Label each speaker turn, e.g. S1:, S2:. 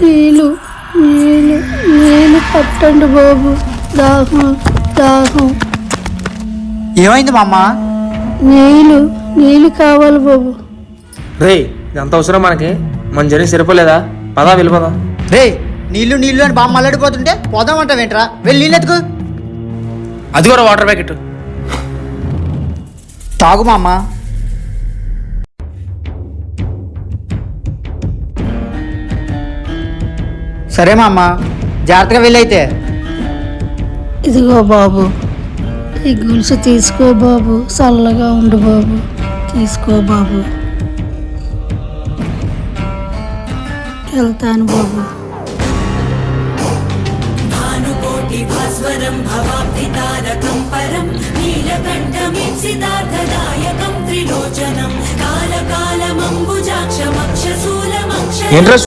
S1: నీళ్ళు నీళ్ళు నీళ్ళు పట్టండి బాబు, దాహం దాహం.
S2: ఏమైంది మా అమ్మ?
S1: నీళ్ళు నీళ్ళు కావాలి బాబు.
S3: రే ఎంత అవసరం మనకి? మన జర్నీ సరిపోలేదా? పదా వెళ్ళిపోదాం.
S2: రే నీళ్ళు నీళ్ళు అని బామ్మ అల్లడిపోతుంటే పోదామంటావేంట్రా? వెళ్ళి నీళ్ళు ఎత్తుకు.
S3: అది కూడా వాటర్ ప్యాకెట్
S2: తాగు మా అమ్మ. సరే మా అమ్మ, జాగ్రత్తగా వెళ్ళైతే.
S1: ఇదిగో బాబు, ఈ గొలుసు తీసుకో బాబు, చల్లగా ఉండు బాబు, తీసుకో బాబు. వెళ్తాను బాబు.
S4: భానుకోటి భాస్వరం భవాబ్ధితారకం పరం నీలకంఠమిప్సితార్థదాయకం త్రిలోచనం కాలకాలమంబుజాక్షమక్షశూలమక్ష.
S3: ఏంట్రా